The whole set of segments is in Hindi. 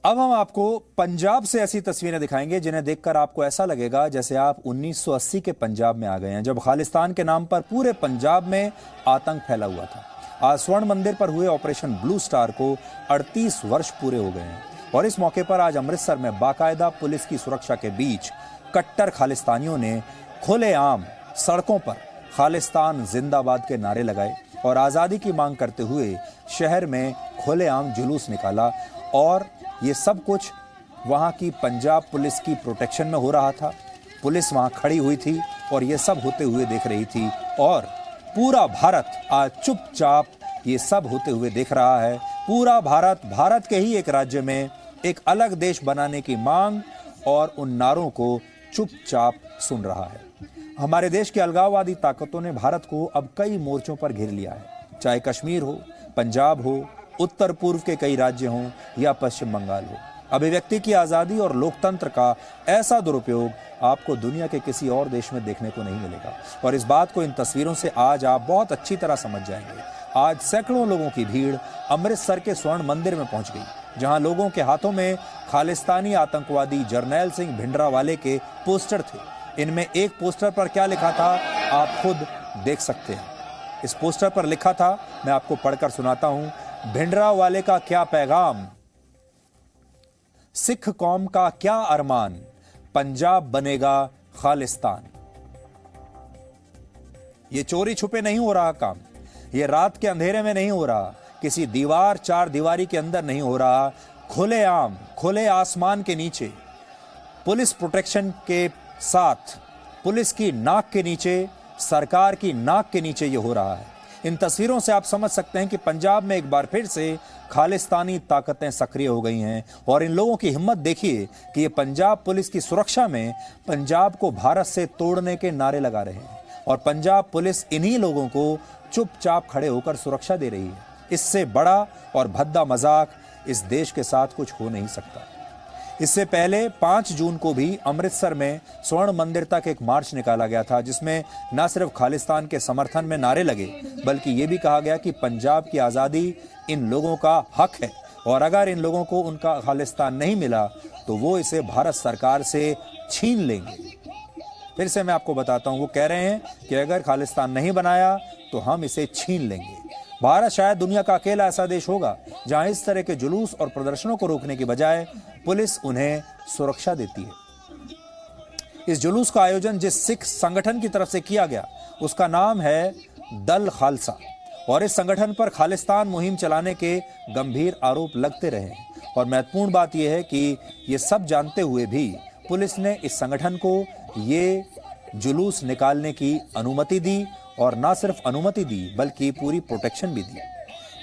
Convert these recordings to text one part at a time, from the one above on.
अब हम आपको पंजाब से ऐसी तस्वीरें दिखाएंगे जिन्हें देखकर आपको ऐसा लगेगा जैसे आप 1980 के पंजाब में आ गए हैं, जब खालिस्तान के नाम पर पूरे पंजाब में आतंक फैला हुआ था। आज स्वर्ण मंदिर पर हुए ऑपरेशन ब्लू स्टार को 38 वर्ष पूरे हो गए हैं और इस मौके पर आज अमृतसर में बाकायदा पुलिस की सुरक्षा के बीच कट्टर खालिस्तानियों ने खुलेआम सड़कों पर खालिस्तान जिंदाबाद के नारे लगाए और आज़ादी की मांग करते हुए शहर में खुलेआम जुलूस निकाला। और ये सब कुछ वहाँ की पंजाब पुलिस की प्रोटेक्शन में हो रहा था। पुलिस वहाँ खड़ी हुई थी और ये सब होते हुए देख रही थी और पूरा भारत आज चुपचाप ये सब होते हुए देख रहा है। पूरा भारत के ही एक राज्य में एक अलग देश बनाने की मांग और उन नारों को चुपचाप सुन रहा है। हमारे देश की अलगाववादी ताकतों ने भारत को अब कई मोर्चों पर घेर लिया है, चाहे कश्मीर हो, पंजाब हो, उत्तर पूर्व के कई राज्य हों या पश्चिम बंगाल हो। अभिव्यक्ति की आज़ादी और लोकतंत्र का ऐसा दुरुपयोग आपको दुनिया के किसी और देश में देखने को नहीं मिलेगा और इस बात को इन तस्वीरों से आज आप बहुत अच्छी तरह समझ जाएंगे। आज सैकड़ों लोगों की भीड़ अमृतसर के स्वर्ण मंदिर में पहुंच गई, जहां लोगों के हाथों में खालिस्तानी आतंकवादी जरनैल सिंह भिंडरावाले के पोस्टर थे। इनमें एक पोस्टर पर क्या लिखा था आप खुद देख सकते हैं। इस पोस्टर पर लिखा था, मैं आपको पढ़कर सुनाता हूं, भिंडरावाले का क्या पैगाम, सिख कौम का क्या अरमान, पंजाब बनेगा खालिस्तान। ये चोरी छुपे नहीं हो रहा काम, ये रात के अंधेरे में नहीं हो रहा, किसी दीवार चार दीवारी के अंदर नहीं हो रहा, खुलेआम खुले आसमान के नीचे पुलिस प्रोटेक्शन के साथ, पुलिस की नाक के नीचे, सरकार की नाक के नीचे ये हो रहा है। इन तस्वीरों से आप समझ सकते हैं कि पंजाब में एक बार फिर से खालिस्तानी ताकतें सक्रिय हो गई हैं और इन लोगों की हिम्मत देखिए कि ये पंजाब पुलिस की सुरक्षा में पंजाब को भारत से तोड़ने के नारे लगा रहे हैं और पंजाब पुलिस इन्हीं लोगों को चुपचाप खड़े होकर सुरक्षा दे रही है। इससे बड़ा और भद्दा मजाक इस देश के साथ कुछ हो नहीं सकता। इससे पहले 5 जून को भी अमृतसर में स्वर्ण मंदिर तक एक मार्च निकाला गया था, जिसमें न सिर्फ खालिस्तान के समर्थन में नारे लगे बल्कि ये भी कहा गया कि पंजाब की आज़ादी इन लोगों का हक है और अगर इन लोगों को उनका खालिस्तान नहीं मिला तो वो इसे भारत सरकार से छीन लेंगे। फिर से मैं आपको बताता हूं, वो कह रहे हैं कि अगर खालिस्तान नहीं बनाया तो हम इसे छीन लेंगे। भारत शायद दुनिया का अकेला ऐसा देश होगा जहां इस तरह के जुलूस और प्रदर्शनों को रोकने की बजाय पुलिस उन्हें सुरक्षा देती है। इस जुलूस का आयोजन जिस सिख संगठन की तरफ से किया गया उसका नाम है दल खालसा और इस संगठन पर खालिस्तान मुहिम चलाने के गंभीर आरोप लगते रहे और महत्वपूर्ण बात यह है कि ये सब जानते हुए भी पुलिस ने इस संगठन को ये जुलूस निकालने की अनुमति दी और न सिर्फ अनुमति दी बल्कि पूरी प्रोटेक्शन भी दी।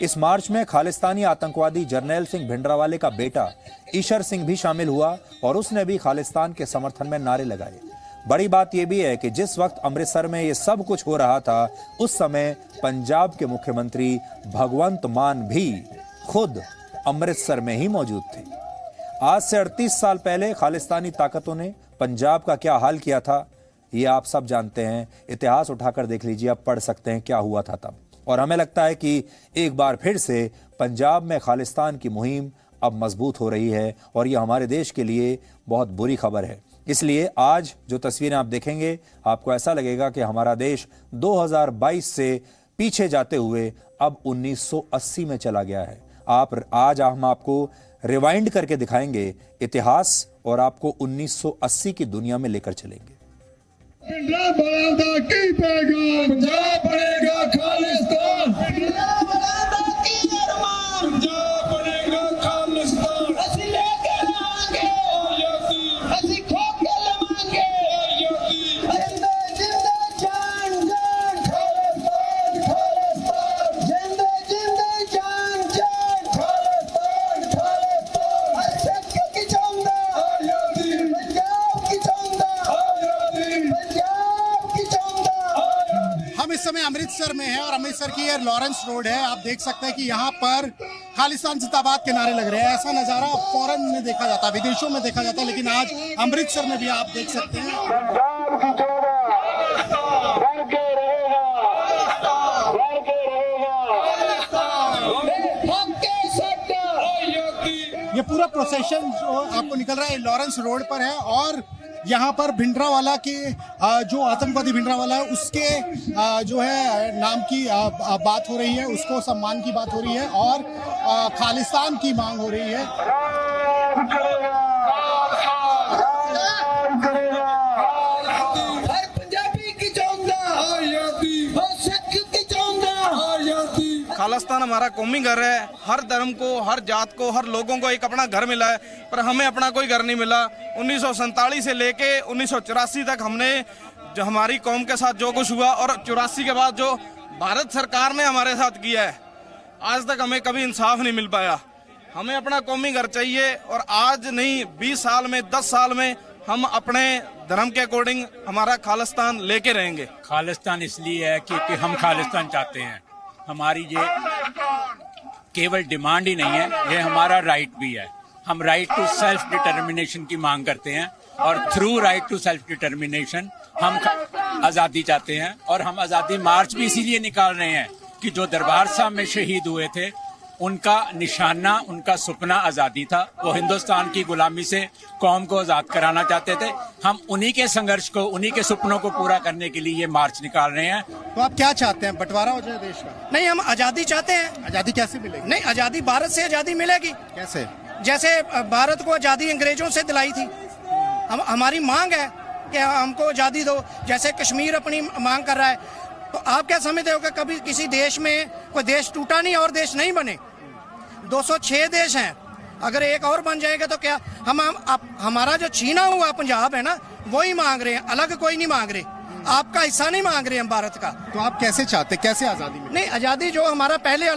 इस मार्च में खालिस्तानी आतंकवादी जरनैल सिंह भिंडरावाले का बेटा ईशर सिंह भी शामिल हुआ और उसने भी खालिस्तान के समर्थन में नारे लगाए। बड़ी बात यह भी है कि जिस वक्त अमृतसर में ये सब कुछ हो रहा था उस समय पंजाब के मुख्यमंत्री भगवंत मान भी खुद अमृतसर में ही मौजूद थे। आज से 38 साल पहले खालिस्तानी ताकतों ने पंजाब का क्या हाल किया था ये आप सब जानते हैं। इतिहास उठाकर देख लीजिए, आप पढ़ सकते हैं क्या हुआ था तब। और हमें लगता है कि एक बार फिर से पंजाब में खालिस्तान की मुहिम अब मजबूत हो रही है और यह हमारे देश के लिए बहुत बुरी खबर है। इसलिए आज जो तस्वीरें आप देखेंगे आपको ऐसा लगेगा कि हमारा देश 2022 से पीछे जाते हुए अब 1980 में चला गया है। आज हम आपको रिवाइंड करके दिखाएंगे इतिहास और आपको 1980 की दुनिया में लेकर चलेंगे। पंजाब बनेगा की पैगाम, पंजाब बनेगा खालिस्तान, पंजाब बनेगा की अरमान, पंजाब बनेगा खालिस्तान। ਅਸੀਂ ਲੈ ਕੇ ਲਵਾਂਗੇ ਆਜ਼ਾਦੀ, ਅਸੀਂ ਖੋ ਕੇ ਲਵਾਂਗੇ ਆਜ਼ਾਦੀ। ਜਿੰਦੇ ਜਿੰਦੇ ਜਾਨ ਜਾਨ ਖਾਲਿਸਤਾਨ ਖਾਲਿਸਤਾਨ, ਜਿੰਦੇ ਜਿੰਦੇ ਜਾਨ ਜਾਨ ਖਾਲਿਸਤਾन ਖਾਲਿस्तान। ਅਰਸ਼ਦ ਕੀ ਚਾਹੁੰਦਾ ਆਜ਼ਾਦੀ, पंजाब की चाਹੁੰਦਾ आजादी। हम इस समय अमृतसर में हैं और अमृतसर की ये लॉरेंस रोड है। आप देख सकते हैं कि यहाँ पर खालिस्तान जिंदाबाद के नारे लग रहे हैं। ऐसा नज़ारा फॉरेन में देखा जाता है, विदेशों में देखा जाता है, लेकिन आज अमृतसर में भी आप देख सकते हैं। ये पूरा प्रोसेशन जो आपको निकल रहा है लॉरेंस रोड पर है और यहाँ पर भिंडरावाला के जो आतंकवादी भिंडरावाला है उसके जो है नाम की बात हो रही है, उसको सम्मान की बात हो रही है और खालिस्तान की मांग हो रही है। खालिस्तान हमारा कौमी घर है। हर धर्म को, हर जात को, हर लोगों को एक अपना घर मिला है, पर हमें अपना कोई घर नहीं मिला। 1947 से लेके 1984 तक हमने जो हमारी कौम के साथ जो कुछ हुआ और 84 के बाद जो भारत सरकार ने हमारे साथ किया है, आज तक हमें कभी इंसाफ नहीं मिल पाया। हमें अपना कौमी घर चाहिए और आज नहीं 20 साल में, 10 साल में हम अपने धर्म के अकॉर्डिंग हमारा खालिस्तान लेके रहेंगे। खालिस्तान इसलिए है क्योंकि हम खालिस्तान चाहते हैं। हमारी ये केवल डिमांड ही नहीं है, ये हमारा राइट भी है। हम राइट टू सेल्फ डिटर्मिनेशन की मांग करते हैं और through right to self determination हम आज़ादी चाहते हैं। और हम आज़ादी मार्च भी इसीलिए निकाल रहे हैं कि जो दरबार साहब में शहीद हुए थे उनका निशाना, उनका सपना आज़ादी था। वो हिंदुस्तान की गुलामी से कौम को आज़ाद कराना चाहते थे। हम उन्हीं के संघर्ष को, उन्हीं के सपनों को पूरा करने के लिए ये मार्च निकाल रहे हैं। तो आप क्या चाहते हैं, बंटवारा हो जाए देश का? नहीं, हम आज़ादी चाहते हैं। आज़ादी कैसे मिलेगी? नहीं, आज़ादी भारत से आज़ादी मिलेगी। कैसे? जैसे भारत को आज़ादी अंग्रेजों से दिलाई थी, हमारी मांग है कि हमको आज़ादी दो। जैसे कश्मीर अपनी मांग कर रहा है, तो आप क्या समझते हो कि कभी किसी देश में कोई देश टूटा नहीं और देश नहीं बने? 206 देश हैं, अगर एक और बन जाएगा तो क्या हमारा जो छीना हुआ पंजाब है ना, वही मांग रहे हैं, अलग कोई नहीं मांग रहे। आपका हिस्सा नहीं मांग रहे हम भारत का। तो आप कैसे चाहते, कैसे आज़ादी मिले? नहीं, आज़ादी जो हमारा पहले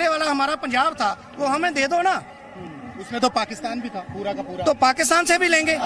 वाला हमारा पंजाब था वो हमें दे दो ना। उसमें तो पाकिस्तान भी था पूरा का पूरा। तो पाकिस्तान से भी लेंगे।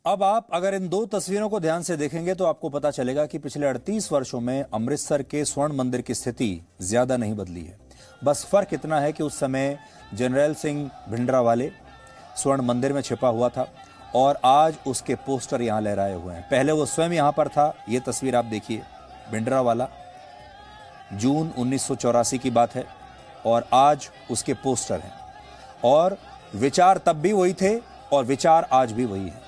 अब आप अगर इन दो तस्वीरों को ध्यान से देखेंगे तो आपको पता चलेगा कि पिछले 38 वर्षों में अमृतसर के स्वर्ण मंदिर की स्थिति ज्यादा नहीं बदली है। बस फर्क इतना है कि उस समय जनरल सिंह भिंडरावाले स्वर्ण मंदिर में छिपा हुआ था और आज उसके पोस्टर यहां लहराए हुए हैं। पहले वो स्वयं यहां पर था। ये तस्वीर आप देखिए, भिंडरावाला, जून 1984 की बात है और आज उसके पोस्टर हैं। और विचार तब भी वही थे और विचार आज भी वही है।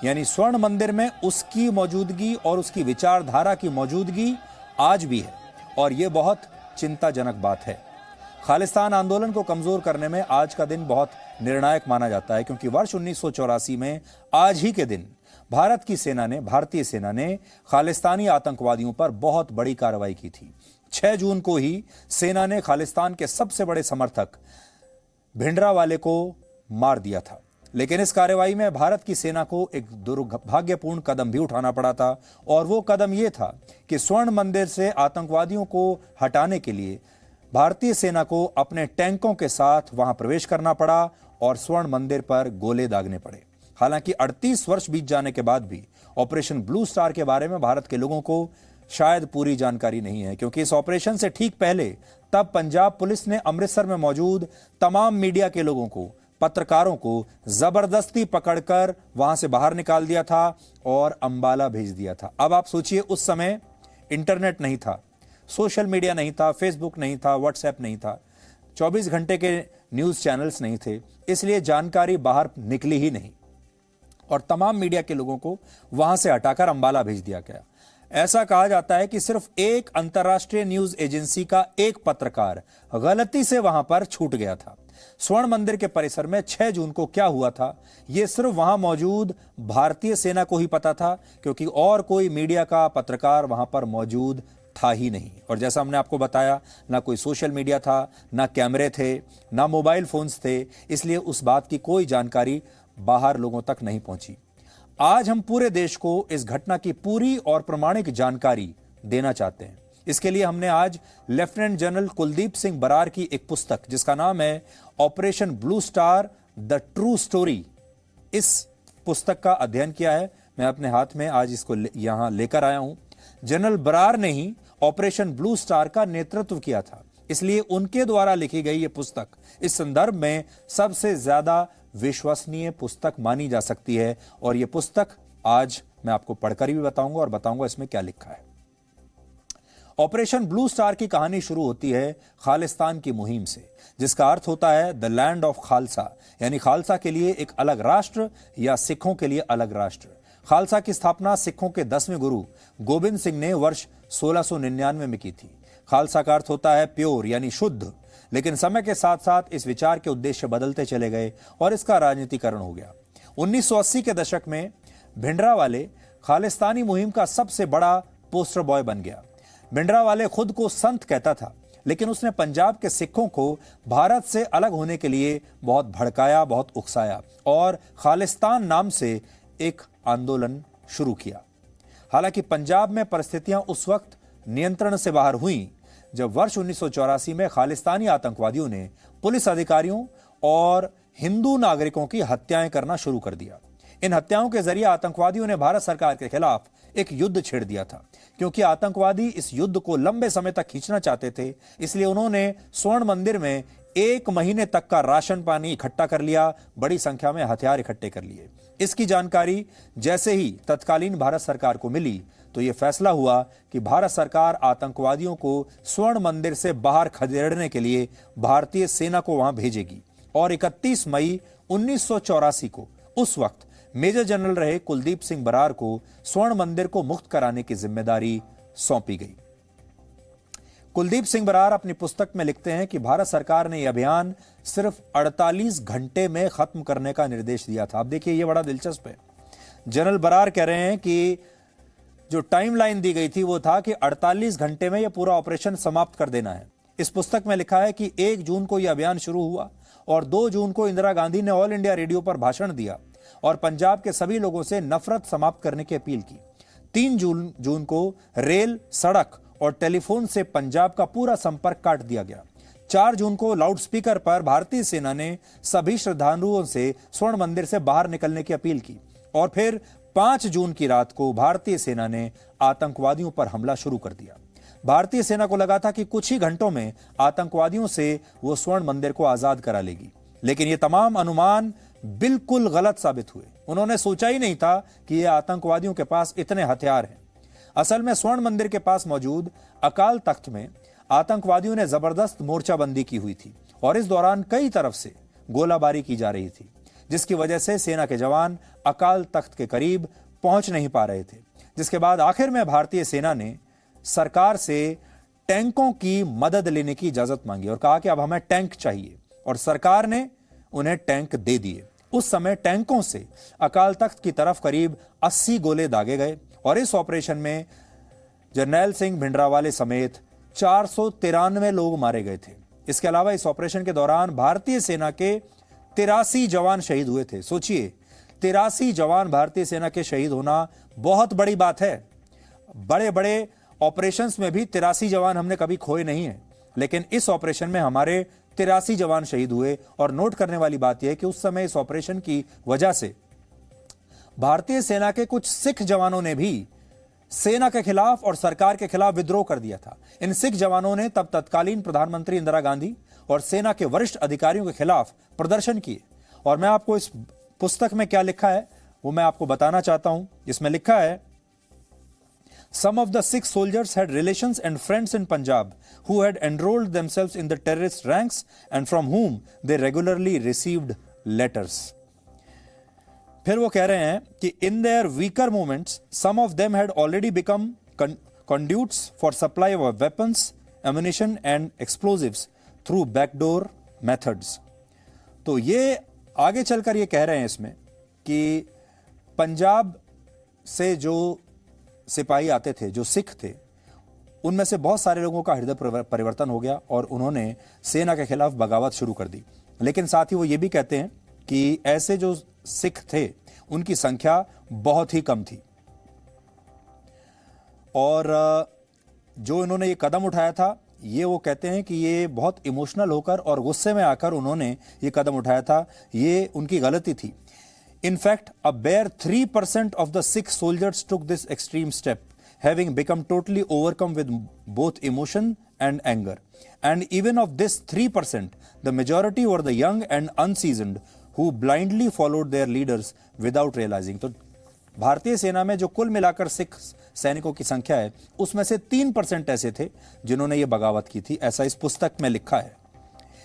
यानी स्वर्ण मंदिर में उसकी मौजूदगी और उसकी विचारधारा की मौजूदगी आज भी है और यह बहुत चिंताजनक बात है। खालिस्तान आंदोलन को कमजोर करने में आज का दिन बहुत निर्णायक माना जाता है, क्योंकि वर्ष 1984 में आज ही के दिन भारतीय सेना ने खालिस्तानी आतंकवादियों पर बहुत बड़ी कार्रवाई की थी। 6 जून को ही सेना ने खालिस्तान के सबसे बड़े समर्थक भिंडरावाले को मार दिया था। लेकिन इस कार्रवाई में भारत की सेना को एक दुर्भाग्यपूर्ण कदम भी उठाना पड़ा था और वो कदम ये था कि स्वर्ण मंदिर से आतंकवादियों को हटाने के लिए भारतीय सेना को अपने टैंकों के साथ वहां प्रवेश करना पड़ा और स्वर्ण मंदिर पर गोले दागने पड़े। हालांकि 38 वर्ष बीत जाने के बाद भी ऑपरेशन ब्लू स्टार के बारे में भारत के लोगों को शायद पूरी जानकारी नहीं है, क्योंकि इस ऑपरेशन से ठीक पहले तब पंजाब पुलिस ने अमृतसर में मौजूद तमाम मीडिया के लोगों को, पत्रकारों को जबरदस्ती पकड़कर वहां से बाहर निकाल दिया था और अंबाला भेज दिया था। अब आप सोचिए, उस समय इंटरनेट नहीं था, सोशल मीडिया नहीं था, फेसबुक नहीं था, व्हाट्सएप नहीं था, 24 घंटे के न्यूज चैनल्स नहीं थे, इसलिए जानकारी बाहर निकली ही नहीं और तमाम मीडिया के लोगों को वहां से हटाकर अंबाला भेज दिया गया। ऐसा कहा जाता है कि सिर्फ एक अंतर्राष्ट्रीय न्यूज एजेंसी का एक पत्रकार गलती से वहां पर छूट गया था। स्वर्ण मंदिर के परिसर में 6 जून को क्या हुआ था यह सिर्फ वहां मौजूद भारतीय सेना को ही पता था, क्योंकि और कोई मीडिया का पत्रकार वहां पर मौजूद था ही नहीं। और जैसा हमने आपको बताया, ना कोई सोशल मीडिया था, ना कैमरे थे, ना मोबाइल फोन्स थे, इसलिए उस बात की कोई जानकारी बाहर लोगों तक नहीं पहुंची। आज हम पूरे देश को इस घटना की पूरी और प्रामाणिक जानकारी देना चाहते हैं। इसके लिए हमने आज लेफ्टिनेंट जनरल कुलदीप सिंह बरार की एक पुस्तक, जिसका नाम है operation blue star the true story, इस पुस्तक का अध्ययन किया है। मैं अपने हाथ में आज इसको यहां लेकर आया हूं। जनरल बरार ने ही ऑपरेशन ब्लू स्टार का नेतृत्व किया था, इसलिए उनके द्वारा लिखी गई यह पुस्तक इस संदर्भ में सबसे ज्यादा विश्वसनीय पुस्तक मानी जा सकती है। और यह पुस्तक आज मैं आपको पढ़कर भी बताऊंगा और बताऊंगा इसमें क्या लिखा है। ऑपरेशन ब्लू स्टार की कहानी शुरू होती है खालिस्तान की मुहिम से, जिसका अर्थ होता है द लैंड ऑफ खालसा, यानी खालसा के लिए एक अलग राष्ट्र या सिखों के लिए अलग राष्ट्र। खालसा की स्थापना सिखों के 10वें गुरु गोबिंद सिंह ने वर्ष 1699 में की थी। खालसा का अर्थ होता है प्योर यानी शुद्ध, लेकिन समय के साथ साथ इस विचार के उद्देश्य बदलते चले गए और इसका राजनीतिकरण हो गया। 1980 के दशक में भिंडरावाले खालिस्तानी मुहिम का सबसे बड़ा पोस्टर बॉय बन गया। भिंडरावाले खुद को संत कहता था, लेकिन उसने पंजाब के सिखों को भारत से अलग होने के लिए बहुत भड़काया, बहुत उकसाया और खालिस्तान नाम से एक आंदोलन शुरू किया। हालांकि पंजाब में परिस्थितियां उस वक्त नियंत्रण से बाहर हुई जब वर्ष 1984 में खालिस्तानी आतंकवादियों ने पुलिस अधिकारियों और हिंदू नागरिकों की हत्याएं करना शुरू कर दिया। इन हत्याओं के जरिए आतंकवादियों ने भारत सरकार के खिलाफ एक युद्ध छेड़ दिया था। क्योंकि आतंकवादी इस युद्ध को लंबे समय तक खींचना चाहते थे, इसलिए उन्होंने स्वर्ण मंदिर में 1 महीने तक का राशन पानी इकट्ठा कर लिया, बड़ी संख्या में हथियार इकट्ठे कर लिए। इसकी जानकारी जैसे ही तत्कालीन भारत सरकार को मिली तो यह फैसला हुआ कि भारत सरकार आतंकवादियों को स्वर्ण मंदिर से बाहर खदेड़ने के लिए भारतीय सेना को वहां भेजेगी। और 31 मई 1984 को उस वक्त मेजर जनरल रहे कुलदीप सिंह बरार को स्वर्ण मंदिर को मुक्त कराने की जिम्मेदारी सौंपी गई। कुलदीप सिंह बरार अपनी पुस्तक में लिखते हैं कि भारत सरकार ने यह अभियान सिर्फ 48 घंटे में खत्म करने का निर्देश दिया था। आप देखिए, यह बड़ा दिलचस्प है। जनरल बरार कह रहे हैं कि जो टाइमलाइन दी गई थी वो था कि 48 घंटे में यह पूरा ऑपरेशन समाप्त कर देना है। इस पुस्तक में लिखा है कि 1 जून को यह अभियान शुरू हुआ और 2 जून को इंदिरा गांधी ने ऑल इंडिया रेडियो पर भाषण दिया और पंजाब के सभी लोगों से नफरत समाप्त करने की अपील की। 3 जून को रेल, सड़क और टेलीफोन से पंजाब का पूरा संपर्क काट दिया गया। 4 जून को लाउडस्पीकर पर भारतीय सेना ने सभी श्रद्धालुओं से स्वर्ण मंदिर से बाहर निकलने की अपील की और फिर 5 जून की रात को भारतीय सेना ने आतंकवादियों पर हमला शुरू कर दिया। भारतीय सेना को लगा था कि कुछ ही घंटों में आतंकवादियों से वो स्वर्ण मंदिर को आजाद करा लेगी, लेकिन ये तमाम अनुमान बिल्कुल गलत साबित हुए। उन्होंने सोचा ही नहीं था कि ये आतंकवादियों के पास इतने हथियार हैं। असल में स्वर्ण मंदिर के पास मौजूद अकाल तख्त में आतंकवादियों ने जबरदस्त मोर्चाबंदी की हुई थी और इस दौरान कई तरफ से गोलाबारी की जा रही थी, जिसकी वजह से सेना के जवान अकाल तख्त के करीब पहुंच नहीं पा रहे थे। जिसके बाद आखिर में भारतीय सेना ने सरकार से टैंकों की मदद लेने की इजाजत मांगी और कहा कि अब हमें टैंक चाहिए, और सरकार ने उन्हें टैंक दे दिए। उस समय टैंकों से अकाल तख्त की तरफ करीब 80 गोले दागे गए और इस ऑपरेशन में जरनैल सिंह भिंडरावाले समेत 493 लोग मारे गए थे। इसके अलावा इस ऑपरेशन के दौरान भारतीय सेना के 83 जवान शहीद हुए थे। सोचिए, 83 जवान भारतीय सेना के शहीद होना बहुत बड़ी बात है। बड़े बड़े ऑपरेशंस में भी 83 जवान हमने कभी खोए नहीं है, लेकिन इस ऑपरेशन में हमारे 83 जवान शहीद हुए। और नोट करने वाली बात यह है कि उस समय इस ऑपरेशन की वजह से भारतीय सेना के कुछ सिख जवानों ने भी सेना के खिलाफ और सरकार के खिलाफ विद्रोह कर दिया था। इन सिख जवानों ने तब तत्कालीन प्रधानमंत्री इंदिरा गांधी और सेना के वरिष्ठ अधिकारियों के खिलाफ प्रदर्शन किए। और मैं आपको इस पुस्तक में क्या लिखा है वो मैं आपको बताना चाहता हूं। इसमें लिखा है, Some of the Sikh soldiers had relations and friends in Punjab who had enrolled themselves in the terrorist ranks and from whom they regularly received letters. फिर वो कह रहे हैं कि in their weaker moments, some of them had already become conduits for supply of weapons, ammunition and explosives through backdoor methods. तो ये आगे चलकर ये कह रहे हैं इसमें कि पंजाब से जो सिपाही आते थे, जो सिख थे, उनमें से बहुत सारे लोगों का हृदय परिवर्तन हो गया और उन्होंने सेना के खिलाफ बगावत शुरू कर दी। लेकिन साथ ही वो ये भी कहते हैं कि ऐसे जो सिख थे उनकी संख्या बहुत ही कम थी और जो इन्होंने ये कदम उठाया था, ये वो कहते हैं कि ये बहुत इमोशनल होकर और गुस्से में आकर उन्होंने ये कदम उठाया था, ये उनकी गलती थी। In fact, a bare 3% of the Sikh soldiers took this extreme step, having become totally overcome with both emotion and anger. And even of this 3%, the majority were the young and unseasoned who blindly followed their leaders without realizing. तो भारतीय सेना में जो कुल मिलाकर सिख सैनिकों की संख्या है, उसमें से 3% ऐसे थे जिन्होंने ये बगावत की थी, ऐसा इस पुस्तक में लिखा है।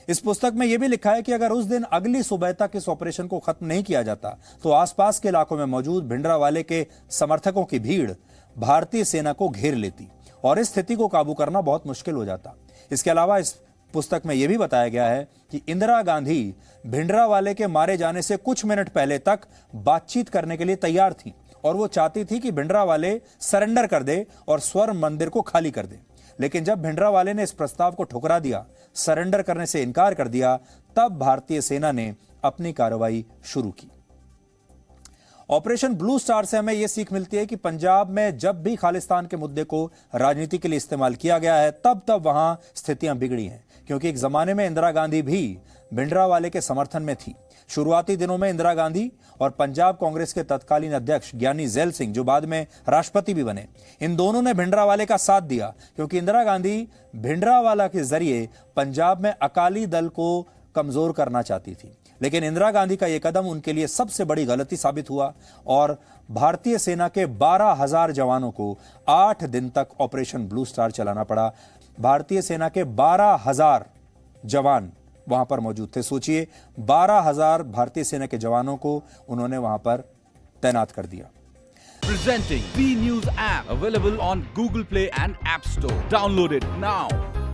इस पुस्तक में यह भी लिखा है कि अगर उस दिन अगली सुबह तक इस ऑपरेशन को खत्म नहीं किया जाता तो आसपास के इलाकों में मौजूद भिंडरावाले के समर्थकों की भीड़ भारतीय सेना को घेर लेती और इस स्थिति को काबू करना बहुत मुश्किल हो जाता। इसके अलावा इस पुस्तक में यह भी बताया गया है कि इंदिरा गांधी भिंडरावाले के मारे जाने से कुछ मिनट पहले तक बातचीत करने के लिए तैयार थी और वो चाहती थी कि भिंडरावाले सरेंडर कर दे और स्वर्ण मंदिर को खाली कर दे। लेकिन जब भिंडरावाले ने इस प्रस्ताव को ठुकरा दिया, सरेंडर करने से इनकार कर दिया, तब भारतीय सेना ने अपनी कार्रवाई शुरू की। ऑपरेशन ब्लू स्टार से हमें यह सीख मिलती है कि पंजाब में जब भी खालिस्तान के मुद्दे को राजनीति के लिए इस्तेमाल किया गया है, तब तब वहां स्थितियां बिगड़ी हैं, क्योंकि एक जमाने में इंदिरा गांधी भी भिंडरावाले के समर्थन में थी। शुरुआती दिनों में इंदिरा गांधी और पंजाब कांग्रेस के तत्कालीन अध्यक्ष ज्ञानी जैल सिंह, जो बाद में राष्ट्रपति भी बने, इन दोनों ने भिंडरावाले का साथ दिया, क्योंकि इंदिरा गांधी भिंडरावाला के जरिए पंजाब में अकाली दल को कमजोर करना चाहती थी। लेकिन इंदिरा गांधी का यह कदम उनके लिए सबसे बड़ी गलती साबित हुआ और भारतीय सेना के 12,000 जवानों को 8 दिन तक ऑपरेशन ब्लू स्टार चलाना पड़ा। भारतीय सेना के 12,000 जवान वहां पर मौजूद थे। सोचिए, 12,000 भारतीय सेना के जवानों को उन्होंने वहां पर तैनात कर दिया। Presenting B News app, available on Google Play and App Store. Download it now.